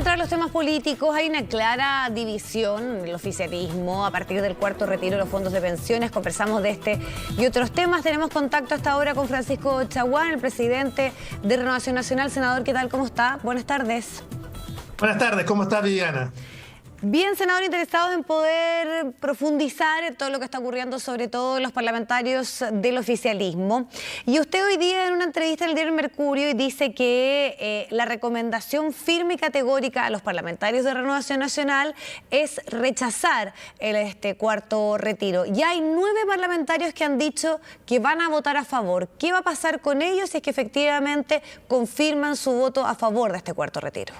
entrar a los temas políticos, hay una clara división en el oficialismo a partir del cuarto retiro de los fondos de pensiones. Conversamos de este y otros temas. Tenemos contacto hasta ahora con Francisco Chaguán, el presidente de Renovación Nacional. Senador, ¿qué tal? ¿Cómo está? Buenas tardes. Buenas tardes, ¿cómo está, Viviana? Bien, senador, interesados en poder profundizar en todo lo que está ocurriendo, sobre todo los parlamentarios del oficialismo. Y usted hoy día en una entrevista en el diario Mercurio dice que la recomendación firme y categórica a los parlamentarios de Renovación Nacional es rechazar este cuarto retiro. Ya hay 9 parlamentarios que han dicho que van a votar a favor. ¿Qué va a pasar con ellos si es que efectivamente confirman su voto a favor de este cuarto retiro?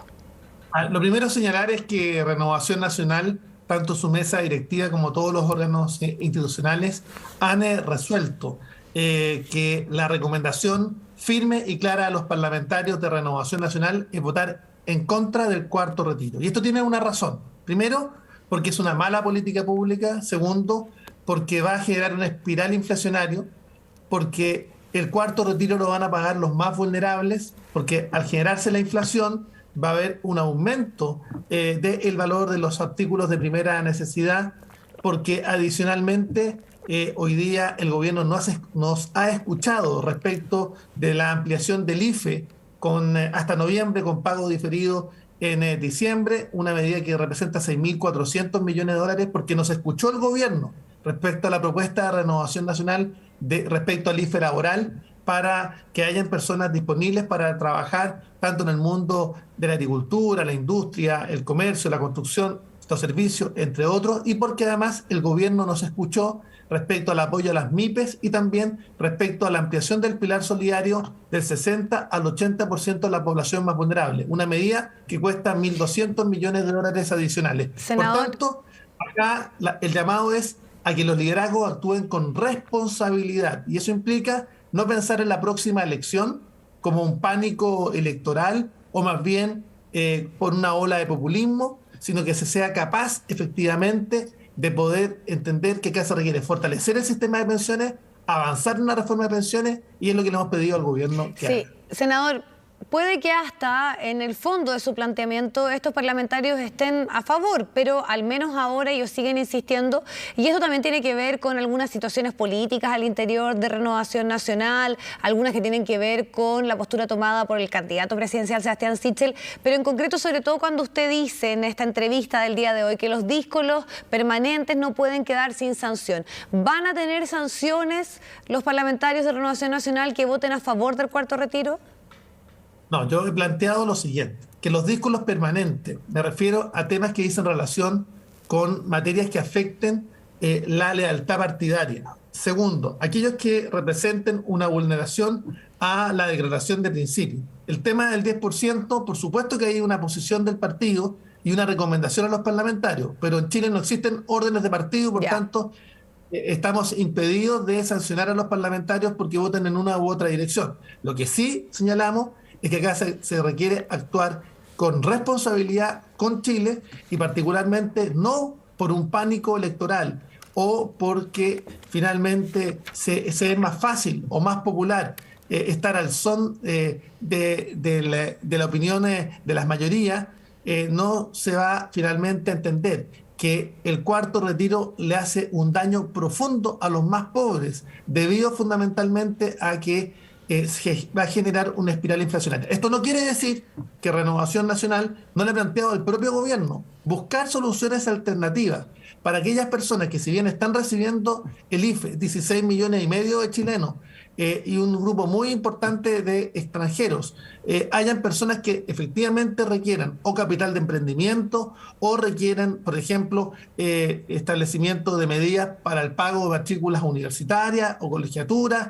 Lo primero a señalar es que Renovación Nacional, tanto su mesa directiva como todos los órganos institucionales, han resuelto que la recomendación firme y clara a los parlamentarios de Renovación Nacional es votar en contra del cuarto retiro. Y esto tiene una razón. Primero, porque es una mala política pública. Segundo, porque va a generar una espiral inflacionaria, porque el cuarto retiro lo van a pagar los más vulnerables, porque al generarse la inflación va a haber un aumento del valor de los artículos de primera necesidad, porque adicionalmente hoy día el gobierno nos ha escuchado respecto de la ampliación del IFE hasta noviembre con pago diferido en diciembre, una medida que representa 6.400 millones de dólares, porque nos escuchó el gobierno respecto a la propuesta de Renovación Nacional respecto al IFE laboral, para que hayan personas disponibles para trabajar tanto en el mundo de la agricultura, la industria, el comercio, la construcción, los servicios, entre otros, y porque además el gobierno nos escuchó respecto al apoyo a las MIPES y también respecto a la ampliación del pilar solidario del 60 al 80% de la población más vulnerable, una medida que cuesta 1.200 millones de dólares adicionales. Senador. Por tanto, acá el llamado es a que los liderazgos actúen con responsabilidad, y eso implica no pensar en la próxima elección como un pánico electoral o más bien por una ola de populismo, sino que se sea capaz efectivamente de poder entender que acá se requiere fortalecer el sistema de pensiones, avanzar en una reforma de pensiones, y es lo que le hemos pedido al gobierno que haga. Senador, puede que hasta en el fondo de su planteamiento estos parlamentarios estén a favor, pero al menos ahora ellos siguen insistiendo, y eso también tiene que ver con algunas situaciones políticas al interior de Renovación Nacional, algunas que tienen que ver con la postura tomada por el candidato presidencial Sebastián Sichel, pero en concreto sobre todo cuando usted dice en esta entrevista del día de hoy que los díscolos permanentes no pueden quedar sin sanción. ¿Van a tener sanciones los parlamentarios de Renovación Nacional que voten a favor del cuarto retiro? No, yo he planteado lo siguiente, que los díscolos permanentes, me refiero a temas que dicen relación con materias que afecten la lealtad partidaria. Segundo, aquellos que representen una vulneración a la declaración de principios. El tema del 10%, por supuesto que hay una posición del partido y una recomendación a los parlamentarios, pero en Chile no existen órdenes de partido, por tanto, estamos impedidos de sancionar a los parlamentarios porque voten en una u otra dirección. Lo que sí señalamos es que acá se requiere actuar con responsabilidad con Chile, y particularmente no por un pánico electoral o porque finalmente se es más fácil o más popular estar al son de la opinión de las mayorías. No se va finalmente a entender que el cuarto retiro le hace un daño profundo a los más pobres, debido fundamentalmente a que va a generar una espiral inflacionaria. Esto no quiere decir que Renovación Nacional no le ha planteado al propio gobierno buscar soluciones alternativas para aquellas personas que, si bien están recibiendo el IFE, 16 millones y medio de chilenos y un grupo muy importante de extranjeros, hayan personas que efectivamente requieran o capital de emprendimiento o requieran, por ejemplo, establecimiento de medidas para el pago de matrículas universitarias o colegiaturas,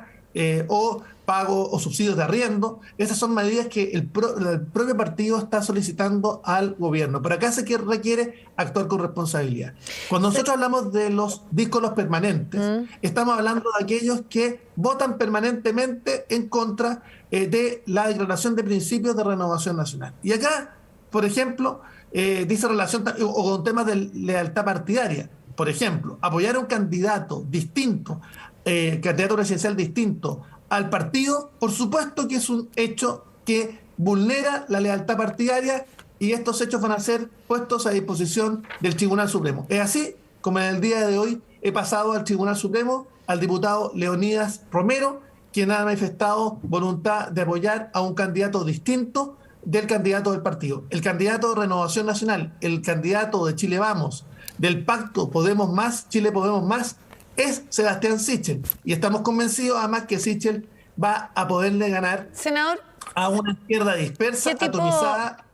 o pago o subsidios de arriendo. Esas son medidas que el propio partido está solicitando al gobierno. Pero acá se requiere actuar con responsabilidad. Cuando nosotros hablamos de los díscolos permanentes, estamos hablando de aquellos que votan permanentemente en contra de la declaración de principios de Renovación Nacional. Y acá, por ejemplo, dice relación o con temas de lealtad partidaria. Por ejemplo, apoyar a un candidato distinto, candidato presidencial distinto al partido, por supuesto que es un hecho que vulnera la lealtad partidaria y estos hechos van a ser puestos a disposición del Tribunal Supremo. Es así como en el día de hoy he pasado al Tribunal Supremo al diputado Leonidas Romero, quien ha manifestado voluntad de apoyar a un candidato distinto del candidato del partido. El candidato de Renovación Nacional, el candidato de Chile Vamos, del pacto Podemos Más, Chile Podemos Más, es Sebastián Sichel. Y estamos convencidos además que Sichel va a poderle ganar, senador, a una izquierda dispersa, atomizada.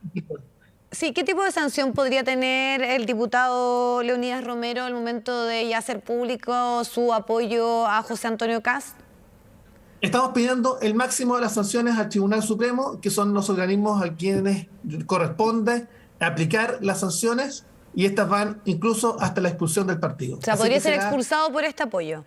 Sí, ¿qué tipo de sanción podría tener el diputado Leonidas Romero al momento de ya hacer público su apoyo a José Antonio Kast? Estamos pidiendo el máximo de las sanciones al Tribunal Supremo, que son los organismos a quienes corresponde aplicar las sanciones, y estas van incluso hasta la expulsión del partido. O sea, podría ser expulsado por este apoyo.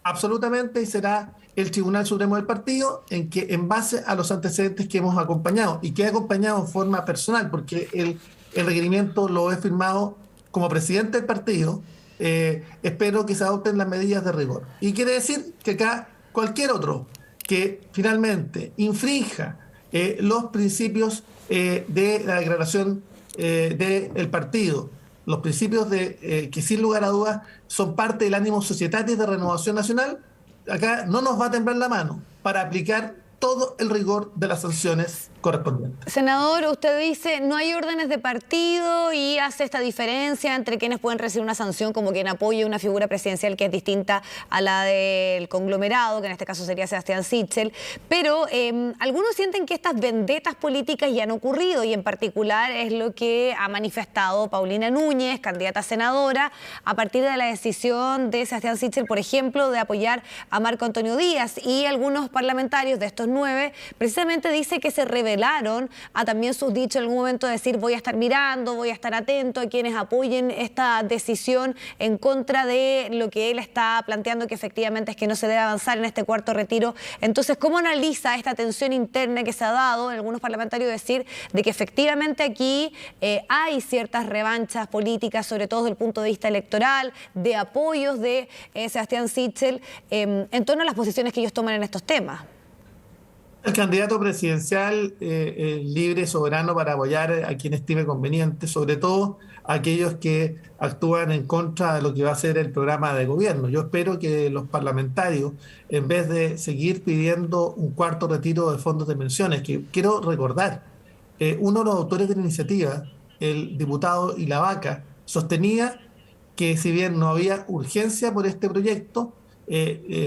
Absolutamente, y será el Tribunal Supremo del partido en base a los antecedentes que hemos acompañado, y que he acompañado en forma personal, porque el requerimiento lo he firmado como presidente del partido. Espero que se adopten las medidas de rigor. Y quiere decir que acá cualquier otro que finalmente infrinja los principios de la declaración del partido, los principios que sin lugar a dudas son parte del ánimo societario de Renovación Nacional, acá no nos va a temblar la mano para aplicar todo el rigor de las sanciones correspondientes. Senador, usted dice no hay órdenes de partido y hace esta diferencia entre quienes pueden recibir una sanción como quien apoye una figura presidencial que es distinta a la del conglomerado, que en este caso sería Sebastián Sichel, pero algunos sienten que estas vendetas políticas ya han ocurrido, y en particular es lo que ha manifestado Paulina Núñez, candidata a senadora, a partir de la decisión de Sebastián Sichel, por ejemplo, de apoyar a Marco Antonio Díaz, y algunos parlamentarios de estos 9 precisamente dice que se revelaron a también sus dichos en algún momento, de decir voy a estar mirando, voy a estar atento a quienes apoyen esta decisión en contra de lo que él está planteando, que efectivamente es que no se debe avanzar en este cuarto retiro. Entonces, ¿cómo analiza esta tensión interna que se ha dado en algunos parlamentarios, decir de que efectivamente aquí hay ciertas revanchas políticas, sobre todo desde el punto de vista electoral, de apoyos de Sebastián Sichel en torno a las posiciones que ellos toman en estos temas? El candidato presidencial libre, soberano para apoyar a quien estime conveniente, sobre todo a aquellos que actúan en contra de lo que va a ser el programa de gobierno. Yo espero que los parlamentarios, en vez de seguir pidiendo un cuarto retiro de fondos de pensiones, que quiero recordar, uno de los autores de la iniciativa, el diputado Ilavaca, sostenía que si bien no había urgencia por este proyecto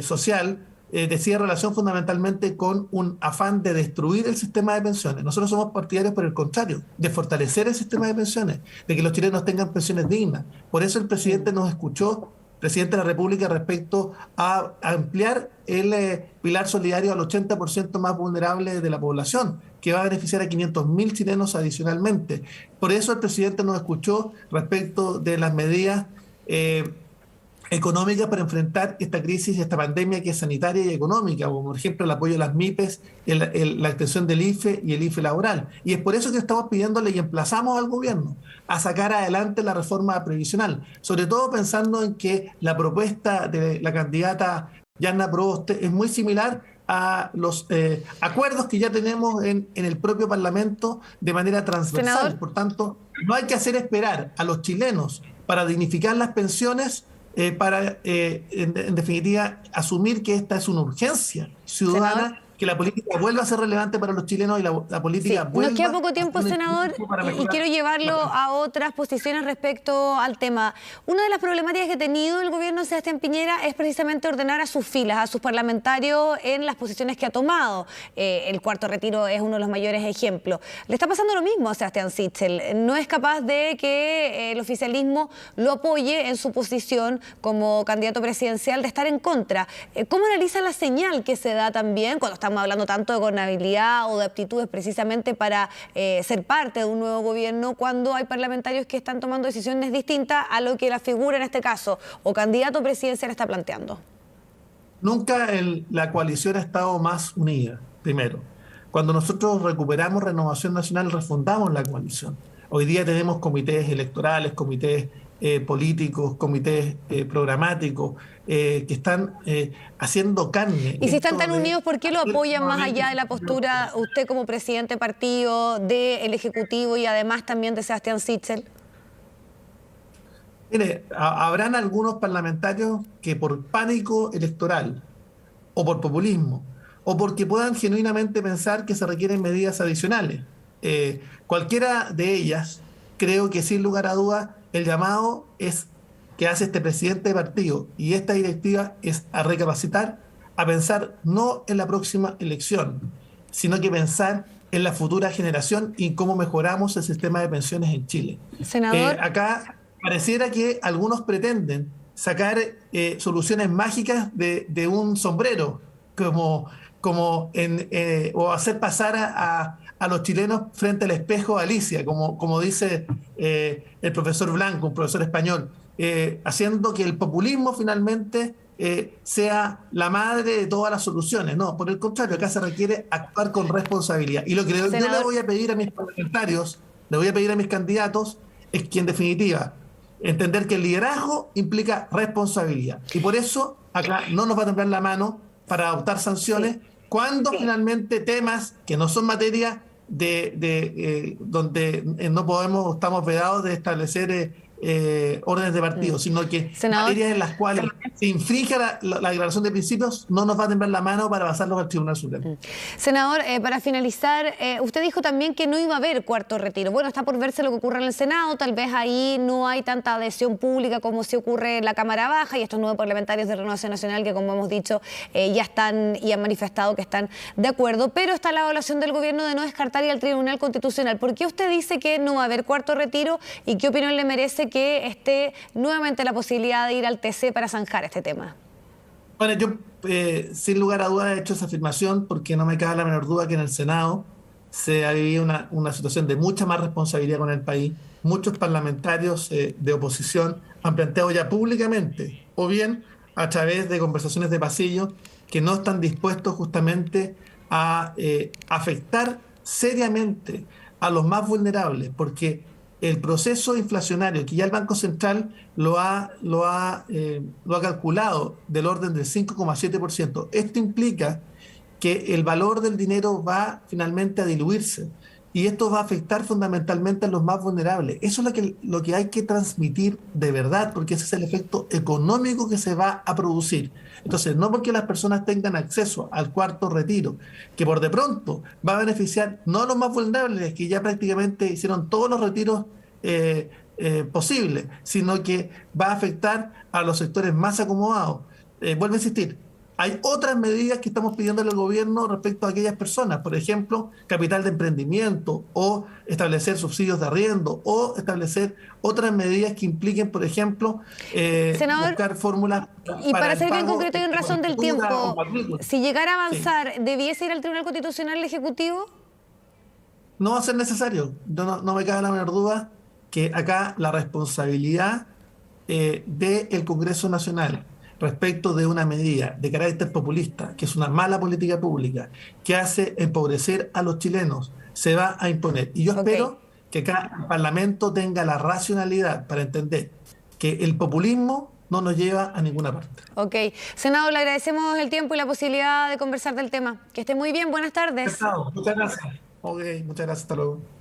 social, decía relación fundamentalmente con un afán de destruir el sistema de pensiones. Nosotros somos partidarios, por el contrario, de fortalecer el sistema de pensiones, de que los chilenos tengan pensiones dignas. Por eso el presidente nos escuchó, presidente de la República, respecto a ampliar el pilar solidario al 80% más vulnerable de la población, que va a beneficiar a 500.000 chilenos adicionalmente. Por eso el presidente nos escuchó respecto de las medidas económicas para enfrentar esta crisis, esta pandemia que es sanitaria y económica, como por ejemplo el apoyo a las MIPES, la extensión del IFE y el IFE laboral. Y es por eso que estamos pidiéndole y emplazamos al gobierno a sacar adelante la reforma previsional, sobre todo pensando en que la propuesta de la candidata Yanna Proboste es muy similar a los acuerdos que ya tenemos en el propio Parlamento de manera transversal. Senador. Por tanto, no hay que hacer esperar a los chilenos para dignificar las pensiones, para, en definitiva, asumir que esta es una urgencia ciudadana. Senador, que la política vuelva a ser relevante para los chilenos y la política vuelva. Nos queda poco tiempo, senador, y quiero llevarlo a otras posiciones respecto al tema. Una de las problemáticas que ha tenido el gobierno de Sebastián Piñera es precisamente ordenar a sus filas, a sus parlamentarios en las posiciones que ha tomado. El cuarto retiro es uno de los mayores ejemplos. Le está pasando lo mismo a Sebastián Sichel. No es capaz de que el oficialismo lo apoye en su posición como candidato presidencial, de estar en contra. ¿Cómo analiza la señal que se da también cuando estamos hablando tanto de gobernabilidad o de aptitudes precisamente para ser parte de un nuevo gobierno, cuando hay parlamentarios que están tomando decisiones distintas a lo que la figura, en este caso, o candidato presidencial, está planteando? Nunca la coalición ha estado más unida, primero. Cuando nosotros recuperamos Renovación Nacional, refundamos la coalición. Hoy día tenemos comités electorales, comités políticos, comités programáticos, que están haciendo carne. Y si están tan unidos, ¿por qué lo apoyan más allá de la postura, usted como presidente de partido, del Ejecutivo y además también de Sebastián Sichel? Mire, habrán algunos parlamentarios que por pánico electoral o por populismo o porque puedan genuinamente pensar que se requieren medidas adicionales. Cualquiera de ellas, creo que sin lugar a dudas, el llamado es que hace este presidente de partido y esta directiva es a recapacitar, a pensar no en la próxima elección, sino que pensar en la futura generación y cómo mejoramos el sistema de pensiones en Chile. Senador. Acá pareciera que algunos pretenden sacar soluciones mágicas de un sombrero, o hacer pasar a los chilenos frente al espejo Alicia, como dice el profesor Blanco, un profesor español, haciendo que el populismo finalmente sea la madre de todas las soluciones. No, por el contrario, acá se requiere actuar con responsabilidad. Y lo que yo le voy a pedir a mis parlamentarios, le voy a pedir a mis candidatos, es que en definitiva entender que el liderazgo implica responsabilidad. Y por eso acá no nos va a temblar la mano para adoptar sanciones cuando finalmente temas que no son materia donde no podemos, estamos vedados de establecer órdenes de partido, sino que materias en las cuales se infringe la declaración de principios, no nos va a temblar la mano para pasarlos al Tribunal Supremo. Senador, para finalizar, usted dijo también que no iba a haber cuarto retiro. Bueno, está por verse lo que ocurre en el Senado, tal vez ahí no hay tanta adhesión pública como si ocurre en la Cámara Baja y estos 9 parlamentarios de Renovación Nacional que, como hemos dicho, ya están y han manifestado que están de acuerdo, pero está la evaluación del gobierno de no descartar ir al Tribunal Constitucional. ¿Por qué usted dice que no va a haber cuarto retiro y qué opinión le merece que esté nuevamente la posibilidad de ir al TC para zanjar este tema? Bueno, yo sin lugar a dudas he hecho esa afirmación porque no me cabe la menor duda que en el Senado se ha vivido una situación de mucha más responsabilidad con el país. Muchos parlamentarios de oposición han planteado ya públicamente o bien a través de conversaciones de pasillo que no están dispuestos justamente a afectar seriamente a los más vulnerables, porque el proceso inflacionario que ya el Banco Central lo ha calculado del orden del 5,7%. Esto implica que el valor del dinero va finalmente a diluirse y esto va a afectar fundamentalmente a los más vulnerables. Eso es lo que hay que transmitir de verdad, porque ese es el efecto económico que se va a producir. Entonces, no porque las personas tengan acceso al cuarto retiro, que por de pronto va a beneficiar no a los más vulnerables, que ya prácticamente hicieron todos los retiros posibles, sino que va a afectar a los sectores más acomodados. Vuelvo a insistir, hay otras medidas que estamos pidiéndole al gobierno respecto a aquellas personas, por ejemplo, capital de emprendimiento o establecer subsidios de arriendo o establecer otras medidas que impliquen, por ejemplo, Senador, buscar fórmulas. Y para ser bien concreto y en razón del tiempo, si llegara a avanzar, ¿debiese ir al Tribunal Constitucional el Ejecutivo? No va a ser necesario. No me cabe la menor duda que acá la responsabilidad del Congreso Nacional respecto de una medida de carácter populista, que es una mala política pública, que hace empobrecer a los chilenos, se va a imponer. Y yo espero que acá el Parlamento tenga la racionalidad para entender que el populismo no nos lleva a ninguna parte. Ok. Senador, le agradecemos el tiempo y la posibilidad de conversar del tema. Que esté muy bien, buenas tardes. Muchas gracias. Ok, muchas gracias, hasta luego.